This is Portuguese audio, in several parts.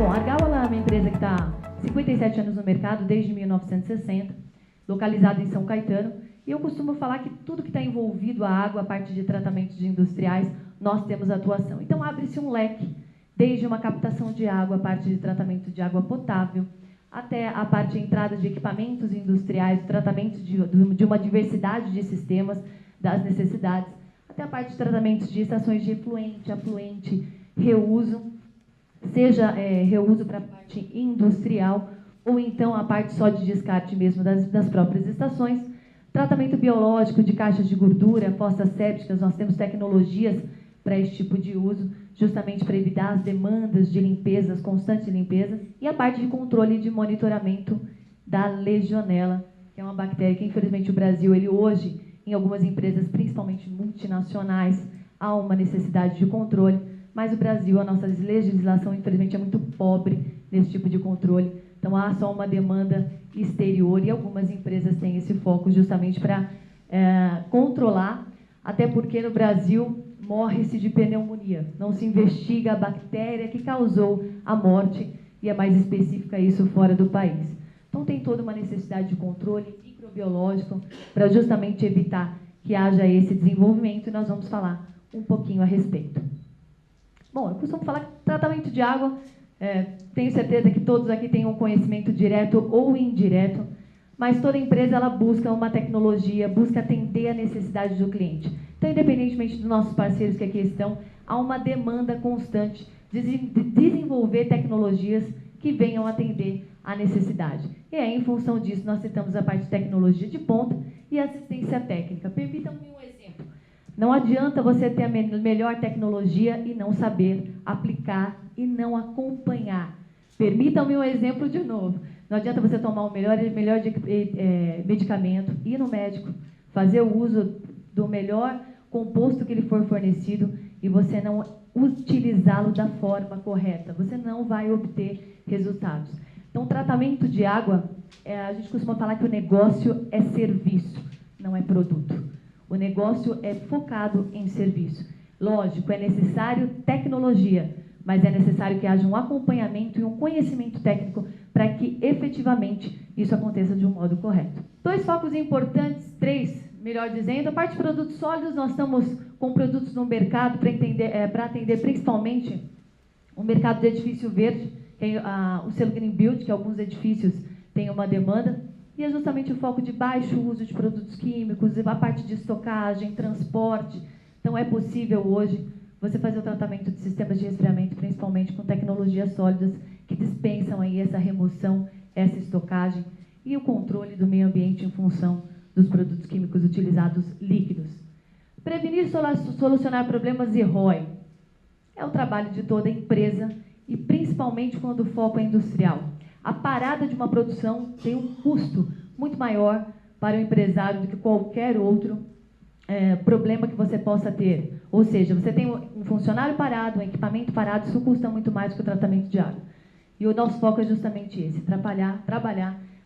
Bom, a Argal é uma empresa que está 57 anos no mercado, desde 1960, localizada em São Caetano, e eu costumo falar que tudo que está envolvido a água, a parte de tratamentos industriais, nós temos atuação. Então, abre-se um leque, desde uma captação de água, a parte de tratamento de água potável, até a parte de entrada de equipamentos industriais, tratamento de uma diversidade de sistemas, das necessidades, até a parte de tratamentos de estações de efluente, afluente, reuso, seja reuso para a parte industrial, ou então a parte só de descarte mesmo das próprias estações, tratamento biológico de caixas de gordura, fossas sépticas, nós temos tecnologias para esse tipo de uso, justamente para evitar as demandas de limpezas, constante limpeza, e a parte de controle e de monitoramento da legionela, que é uma bactéria que, infelizmente, o Brasil, ele hoje, em algumas empresas, principalmente multinacionais, há uma necessidade de controle, mas o Brasil, a nossa legislação, infelizmente, é muito pobre nesse tipo de controle. Então, há só uma demanda exterior e algumas empresas têm esse foco justamente para controlar, até porque no Brasil morre-se de pneumonia. Não se investiga a bactéria que causou a morte e é mais específica isso fora do país. Então, tem toda uma necessidade de controle microbiológico para justamente evitar que haja esse desenvolvimento, e nós vamos falar um pouquinho a respeito. Bom, eu costumo falar que tratamento de água, tenho certeza que todos aqui têm um conhecimento direto ou indireto, mas toda empresa ela busca uma tecnologia, busca atender a necessidade do cliente. Então, independentemente dos nossos parceiros que aqui estão, há uma demanda constante de desenvolver tecnologias que venham atender à necessidade. E aí, em função disso, nós citamos a parte de tecnologia de ponta e assistência técnica. Permitam-me um exemplo. Não adianta você ter a melhor tecnologia e não saber aplicar e não acompanhar. Permitam-me um exemplo de novo. Não adianta você tomar o melhor medicamento, ir no médico, fazer o uso do melhor composto que lhe for fornecido e você não utilizá-lo da forma correta. Você não vai obter resultados. Então, tratamento de água, a gente costuma falar que o negócio é serviço, não é produto. O negócio é focado em serviço. Lógico, é necessário tecnologia, mas é necessário que haja um acompanhamento e um conhecimento técnico para que, efetivamente, isso aconteça de um modo correto. 2 focos importantes, 3, melhor dizendo. A parte de produtos sólidos, nós estamos com produtos no mercado para atender principalmente o mercado de edifício verde, que é o selo Green Build, que alguns edifícios têm uma demanda, e é justamente o foco de baixo uso de produtos químicos, a parte de estocagem, transporte. Então, é possível hoje você fazer o tratamento de sistemas de resfriamento, principalmente com tecnologias sólidas que dispensam aí essa remoção, essa estocagem e o controle do meio ambiente em função dos produtos químicos utilizados líquidos. Prevenir e solucionar problemas e ROI é o trabalho de toda empresa e principalmente quando o foco é industrial. A parada de uma produção tem um custo muito maior para o empresário do que qualquer outro problema que você possa ter. Ou seja, você tem um funcionário parado, um equipamento parado, isso custa muito mais que o tratamento de água. E o nosso foco é justamente esse, trabalhar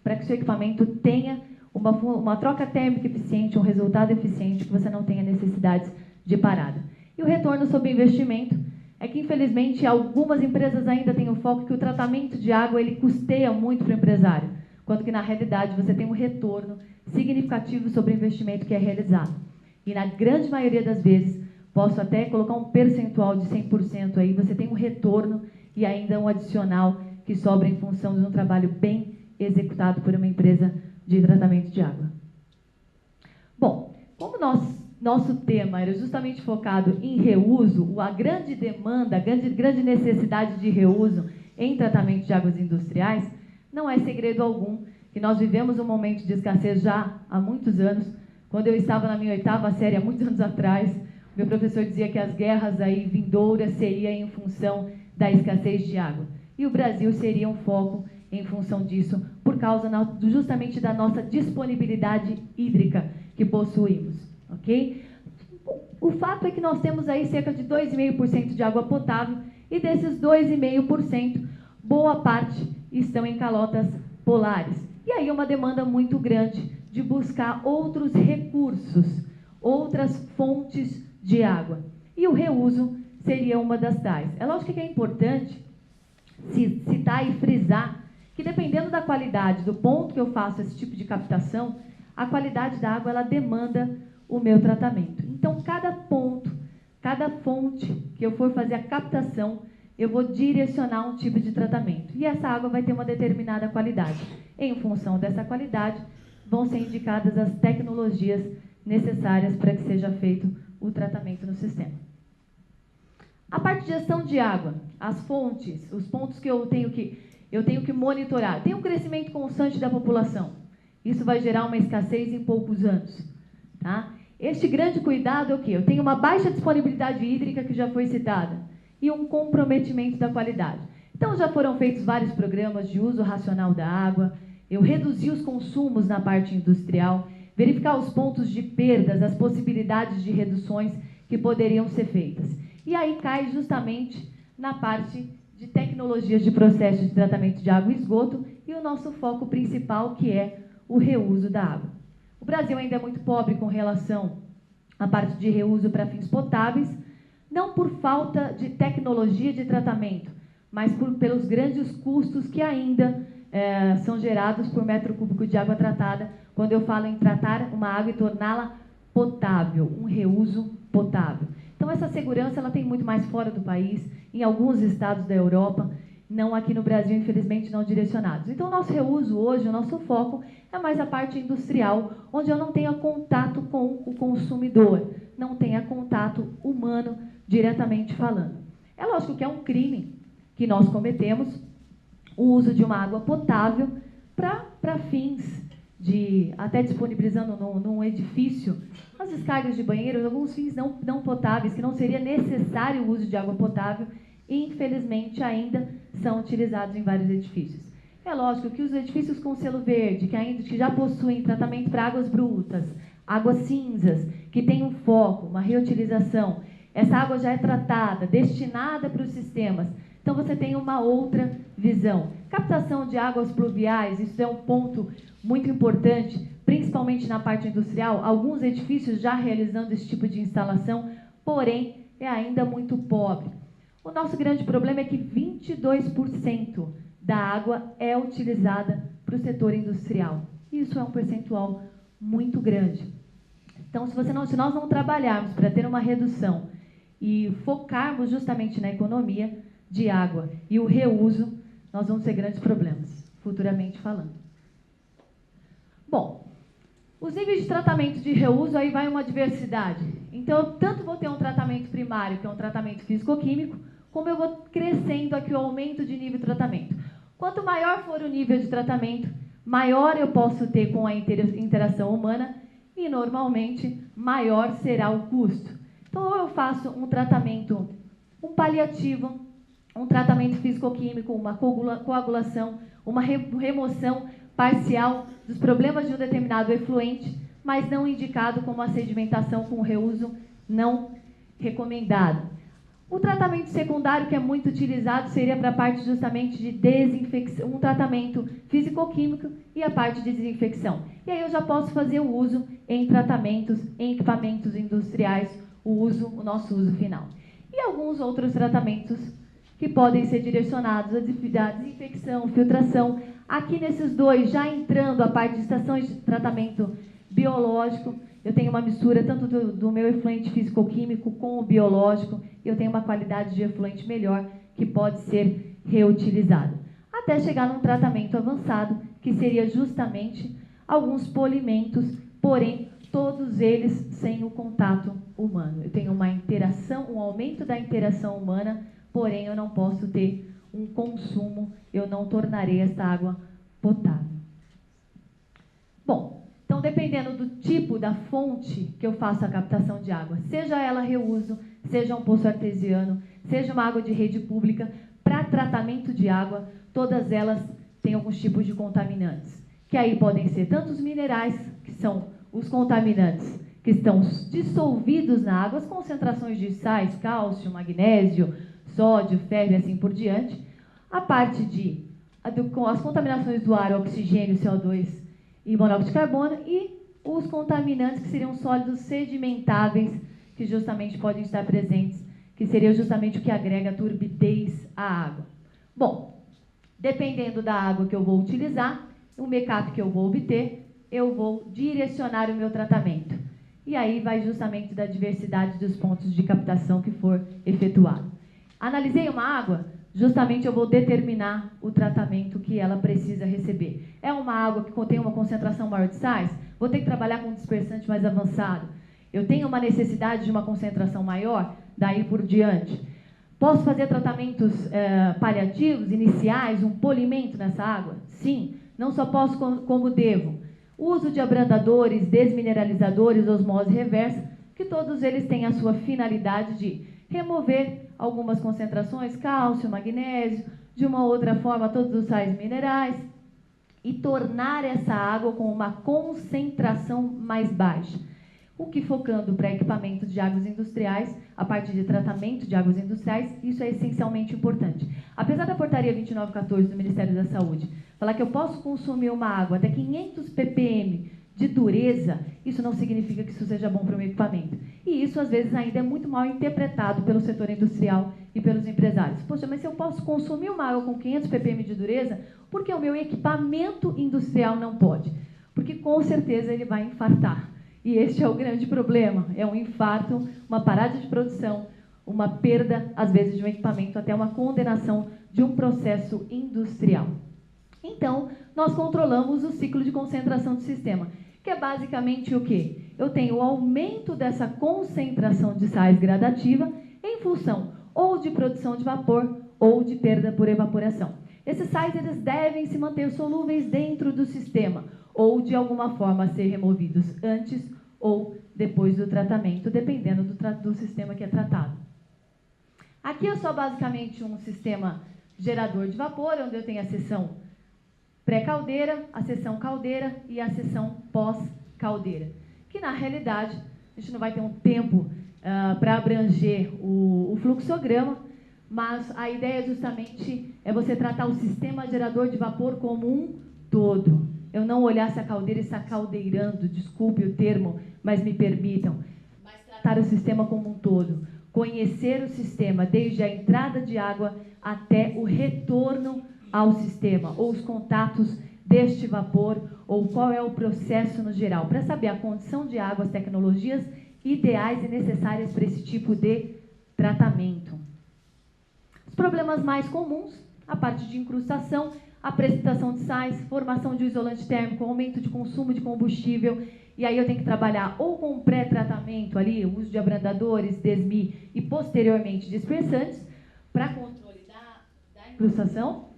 para que o seu equipamento tenha uma troca térmica eficiente, um resultado eficiente, que você não tenha necessidades de parada. E o retorno sobre investimento é que, infelizmente, algumas empresas ainda têm o foco que o tratamento de água ele custeia muito para o empresário, enquanto que, na realidade, você tem um retorno significativo sobre o investimento que é realizado. E, na grande maioria das vezes, posso até colocar um percentual de 100% aí, você tem um retorno e ainda um adicional que sobra em função de um trabalho bem executado por uma empresa de tratamento de água. Bom, como nosso tema era justamente focado em reuso, a grande demanda, a grande necessidade de reuso em tratamento de águas industriais, não é segredo algum que nós vivemos um momento de escassez já há muitos anos. Quando eu estava na minha 8ª série, há muitos anos atrás, meu professor dizia que as guerras aí vindouras seriam em função da escassez de água. E o Brasil seria um foco em função disso, por causa justamente da nossa disponibilidade hídrica que possuímos. Ok? O fato é que nós temos aí cerca de 2,5% de água potável e desses 2,5%, boa parte estão em calotas polares. E aí uma demanda muito grande de buscar outros recursos, outras fontes de água. E o reuso seria uma das tais. É lógico que é importante citar e frisar que, dependendo da qualidade, do ponto que eu faço esse tipo de captação, a qualidade da água ela demanda o meu tratamento. Então, cada ponto, cada fonte que eu for fazer a captação, eu vou direcionar um tipo de tratamento. E essa água vai ter uma determinada qualidade. Em função dessa qualidade, vão ser indicadas as tecnologias necessárias para que seja feito o tratamento no sistema. A parte de gestão de água, as fontes, os pontos que eu tenho que monitorar. Tem um crescimento constante da população. Isso vai gerar uma escassez em poucos anos. Tá? Este grande cuidado é o quê? Eu tenho uma baixa disponibilidade hídrica, que já foi citada, e um comprometimento da qualidade. Então, já foram feitos vários programas de uso racional da água, eu reduzi os consumos na parte industrial, verificar os pontos de perdas, as possibilidades de reduções que poderiam ser feitas. E aí cai justamente na parte de tecnologias de processo de tratamento de água e esgoto e o nosso foco principal, que é o reuso da água. O Brasil ainda é muito pobre com relação à parte de reuso para fins potáveis, não por falta de tecnologia de tratamento, mas pelos grandes custos que ainda são gerados por metro cúbico de água tratada, quando eu falo em tratar uma água e torná-la potável, um reuso potável. Então, essa segurança ela tem muito mais fora do país, em alguns estados da Europa, não aqui no Brasil, infelizmente, não direcionados. Então, o nosso reuso hoje, o nosso foco é mais a parte industrial, onde eu não tenha contato com o consumidor, não tenha contato humano diretamente falando. É lógico que é um crime que nós cometemos, o uso de uma água potável para fins de, até disponibilizando num edifício, as descargas de banheiro, alguns fins não potáveis, que não seria necessário o uso de água potável, e infelizmente ainda são utilizados em vários edifícios. É lógico que os edifícios com selo verde, que já possuem tratamento para águas brutas, águas cinzas, que tem um foco, uma reutilização, essa água já é tratada, destinada para os sistemas, então você tem uma outra visão. Captação de águas pluviais, isso é um ponto muito importante, principalmente na parte industrial, alguns edifícios já realizando esse tipo de instalação, porém é ainda muito pobre. O nosso grande problema é que 22% da água é utilizada para o setor industrial. Isso é um percentual muito grande. Então, se nós não trabalharmos para ter uma redução e focarmos justamente na economia de água e o reuso, nós vamos ter grandes problemas, futuramente falando. Bom, os níveis de tratamento de reuso, aí vai uma diversidade. Então, eu tanto vou ter um tratamento primário, que é um tratamento físico-químico, como eu vou crescendo aqui o aumento de nível de tratamento. Quanto maior for o nível de tratamento, maior eu posso ter com a interação humana e, normalmente, maior será o custo. Então, ou eu faço um tratamento, um paliativo, um tratamento físico-químico, uma coagulação, uma remoção parcial dos problemas de um determinado efluente, mas não indicado como a sedimentação com reuso não recomendado. O tratamento secundário, que é muito utilizado, seria para a parte justamente de desinfecção, um tratamento físico-químico e a parte de desinfecção. E aí eu já posso fazer o uso em tratamentos, em equipamentos industriais, o nosso uso final. E alguns outros tratamentos que podem ser direcionados à desinfecção, filtração. Aqui nesses dois, já entrando a parte de estações de tratamento biológico, eu tenho uma mistura tanto do meu efluente físico-químico com o biológico, e eu tenho uma qualidade de efluente melhor que pode ser reutilizado. Até chegar num tratamento avançado, que seria justamente alguns polimentos, porém, todos eles sem o contato humano. Eu tenho uma interação, um aumento da interação humana, porém eu não posso ter um consumo, eu não tornarei essa água potável. Bom, então dependendo do tipo da fonte que eu faço a captação de água, seja ela reuso, seja um poço artesiano, seja uma água de rede pública, para tratamento de água, todas elas têm alguns tipos de contaminantes, que aí podem ser tanto os minerais, que são os contaminantes que estão dissolvidos na água, as concentrações de sais, cálcio, magnésio, sódio, ferro e assim por diante, a parte com as contaminações do ar, oxigênio, CO2 e monóxido de carbono, e os contaminantes que seriam sólidos sedimentáveis, que justamente podem estar presentes, que seria justamente o que agrega turbidez à água. Bom, Dependendo da água que eu vou utilizar, o make-up que eu vou obter, eu vou direcionar o meu tratamento. E aí vai justamente da diversidade dos pontos de captação que for efetuado. Analisei uma água, justamente eu vou determinar o tratamento que ela precisa receber. É uma água que contém uma concentração maior de sais? Vou ter que trabalhar com um dispersante mais avançado. Eu tenho uma necessidade de uma concentração maior? Daí por diante. Posso fazer tratamentos paliativos, iniciais, um polimento nessa água? Sim, não só posso como devo. Uso de abrandadores, desmineralizadores, osmose reversa, que todos eles têm a sua finalidade de remover algumas concentrações, cálcio, magnésio, de uma outra forma todos os sais minerais, e tornar essa água com uma concentração mais baixa. O que, focando para equipamento de águas industriais, a parte de tratamento de águas industriais, isso é essencialmente importante. Apesar da portaria 2914 do Ministério da Saúde falar que eu posso consumir uma água até 500 ppm de dureza, isso não significa que isso seja bom para o meu equipamento. E isso, às vezes, ainda é muito mal interpretado pelo setor industrial e pelos empresários. Poxa, mas se eu posso consumir uma água com 500 ppm de dureza, por que o meu equipamento industrial não pode? Porque, com certeza, ele vai infartar. E este é o grande problema, é um infarto, uma parada de produção, uma perda, às vezes, de um equipamento, até uma condenação de um processo industrial. Então, nós controlamos o ciclo de concentração do sistema, que é basicamente o quê? Eu tenho o aumento dessa concentração de sais gradativa em função ou de produção de vapor ou de perda por evaporação. Esses sais eles devem se manter solúveis dentro do sistema, ou de alguma forma ser removidos antes ou depois do tratamento, dependendo do sistema que é tratado. Aqui é só basicamente um sistema gerador de vapor, onde eu tenho a seção pré-caldeira, a seção caldeira e a seção pós-caldeira, que na realidade a gente não vai ter um tempo para abranger o fluxograma, mas a ideia justamente é você tratar o sistema gerador de vapor como um todo. Eu não olhar se a caldeira está caldeirando, desculpe o termo, mas me permitam, mas tratar o sistema como um todo. Conhecer o sistema, desde a entrada de água até o retorno ao sistema, ou os contatos deste vapor, ou qual é o processo no geral, para saber a condição de água, as tecnologias ideais e necessárias para esse tipo de tratamento. Os problemas mais comuns, a parte de incrustação, a precipitação de sais, formação de um isolante térmico, aumento de consumo de combustível, e aí eu tenho que trabalhar ou com pré-tratamento ali, o uso de abrandadores, desmi e posteriormente dispersantes, para controle da incrustação.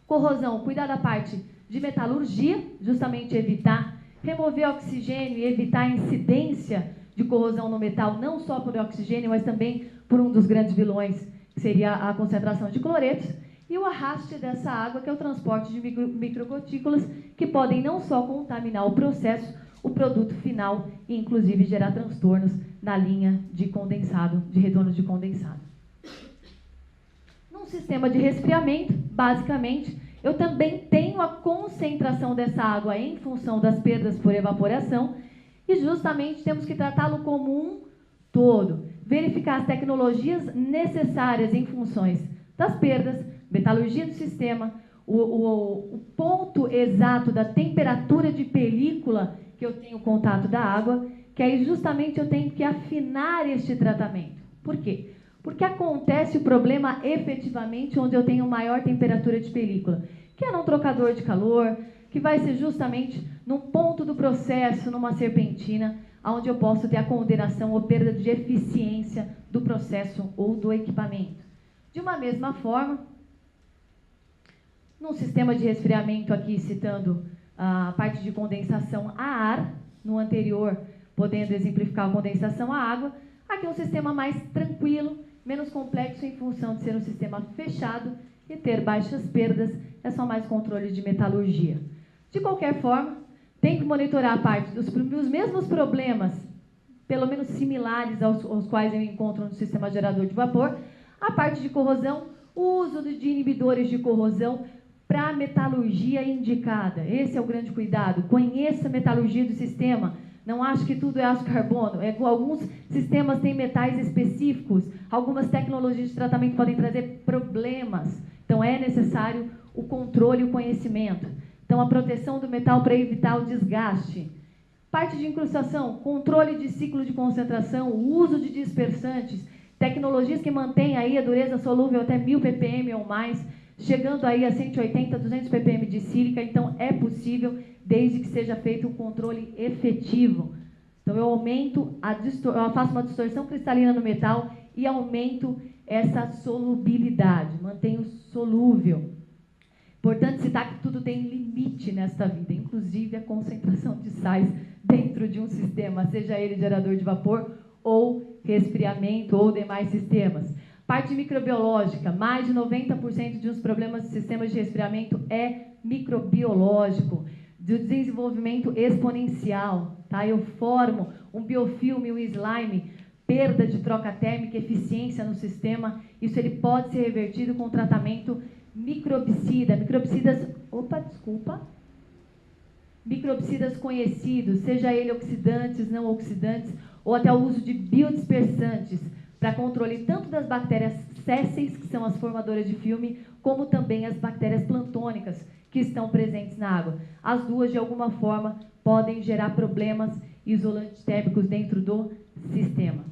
Corrosão, cuidar da parte de metalurgia, justamente evitar, remover oxigênio e evitar a incidência de corrosão no metal, não só por oxigênio, mas também por um dos grandes vilões, que seria a concentração de cloretos, e o arraste dessa água, que é o transporte de microgotículas, que podem não só contaminar o processo, o produto final, e inclusive gerar transtornos na linha de condensado, de retorno de condensado. Num sistema de resfriamento, basicamente, eu também tenho a concentração dessa água em função das perdas por evaporação, e justamente temos que tratá-lo como um todo. Verificar as tecnologias necessárias em funções das perdas, metalurgia do sistema, o ponto exato da temperatura de película que eu tenho contato da água, que aí justamente eu tenho que afinar este tratamento. Por quê? Porque acontece o problema efetivamente onde eu tenho maior temperatura de película, que é num trocador de calor, que vai ser justamente num ponto do processo, numa serpentina, onde eu posso ter a condenação ou perda de eficiência do processo ou do equipamento. De uma mesma forma, num sistema de resfriamento aqui, citando a parte de condensação a ar, no anterior, podendo exemplificar a condensação a água, aqui é um sistema mais tranquilo, menos complexo em função de ser um sistema fechado e ter baixas perdas, é só mais controle de metalurgia. De qualquer forma, tem que monitorar a parte dos mesmos problemas, pelo menos similares aos quais eu encontro no sistema gerador de vapor, a parte de corrosão, o uso de inibidores de corrosão para a metalurgia indicada. Esse é o grande cuidado. Conheça a metalurgia do sistema. Não acho que tudo é aço carbono. Alguns sistemas têm metais específicos. Algumas tecnologias de tratamento podem trazer problemas. Então, é necessário o controle e o conhecimento. Então, a proteção do metal para evitar o desgaste. Parte de incrustação, controle de ciclo de concentração, uso de dispersantes, tecnologias que mantêm aí a dureza solúvel até 1000 ppm ou mais, chegando aí a 180, 200 ppm de sílica. Então, é possível, desde que seja feito um controle efetivo. Então, eu faço uma distorção cristalina no metal e aumento essa solubilidade, mantenho solúvel. Importante citar que tudo tem limite nesta vida, inclusive a concentração de sais dentro de um sistema, seja ele gerador de vapor ou resfriamento ou demais sistemas. Parte microbiológica, mais de 90% dos problemas de sistemas de resfriamento é microbiológico, do desenvolvimento exponencial. Tá? Eu formo um biofilme, um slime, perda de troca térmica, eficiência no sistema, isso ele pode ser revertido com tratamento microbicida, microbicidas conhecidos, seja ele oxidantes, não oxidantes, ou até o uso de biodispersantes, para controle tanto das bactérias sésseis, que são as formadoras de filme, como também as bactérias plantônicas, que estão presentes na água. As duas, de alguma forma, podem gerar problemas isolantes térmicos dentro do sistema.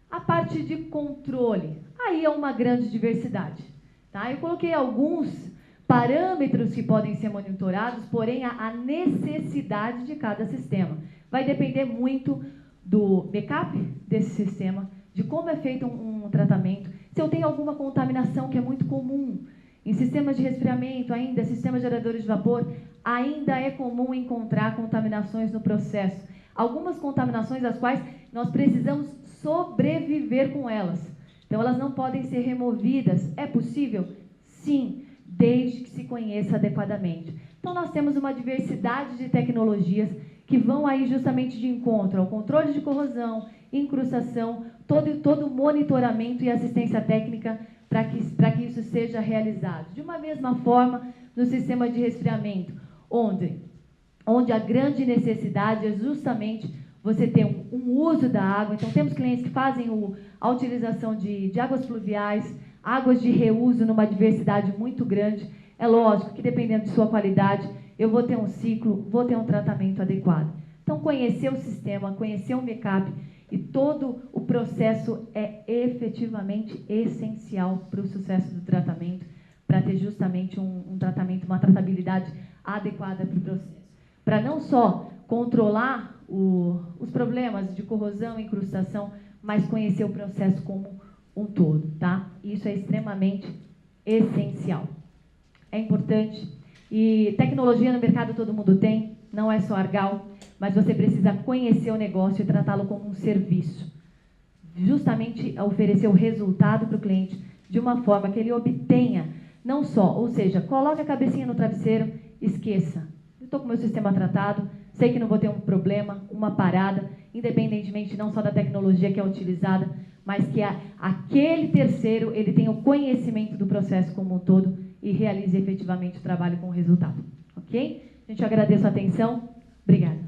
A parte de controle, aí é uma grande diversidade. Tá? Eu coloquei alguns parâmetros que podem ser monitorados, porém a necessidade de cada sistema. Vai depender muito do backup desse sistema, de como é feito um tratamento, se eu tenho alguma contaminação que é muito comum. Em sistemas de resfriamento ainda, sistemas geradores de vapor, ainda é comum encontrar contaminações no processo. Algumas contaminações as quais nós precisamos sobreviver com elas. Então, elas não podem ser removidas. É possível? Sim, desde que se conheça adequadamente. Então, nós temos uma diversidade de tecnologias que vão aí justamente de encontro ao controle de corrosão, incrustação, todo o monitoramento e assistência técnica para que isso seja realizado. De uma mesma forma, no sistema de resfriamento, onde a grande necessidade é justamente você ter um uso da água. Então, temos clientes que fazem a utilização de águas pluviais, águas de reuso numa diversidade muito grande. É lógico que, dependendo de sua qualidade, eu vou ter um ciclo, vou ter um tratamento adequado. Então, conhecer o sistema, conhecer o backup e todo o processo é efetivamente essencial para o sucesso do tratamento, para ter justamente um tratamento, uma tratabilidade adequada para o processo. Para não só controlar os problemas de corrosão e incrustação, mas conhecer o processo como um todo, tá? Isso é extremamente essencial. É importante. E tecnologia no mercado todo mundo tem, não é só Argal, mas você precisa conhecer o negócio e tratá-lo como um serviço. Justamente oferecer o resultado para o cliente de uma forma que ele obtenha, não só, ou seja, coloque a cabecinha no travesseiro, esqueça. Eu estou com o meu sistema tratado, sei que não vou ter um problema, uma parada, independentemente não só da tecnologia que é utilizada, mas que aquele terceiro ele tenha o conhecimento do processo como um todo e realize efetivamente o trabalho com o resultado. Ok? A gente agradece a atenção. Obrigada.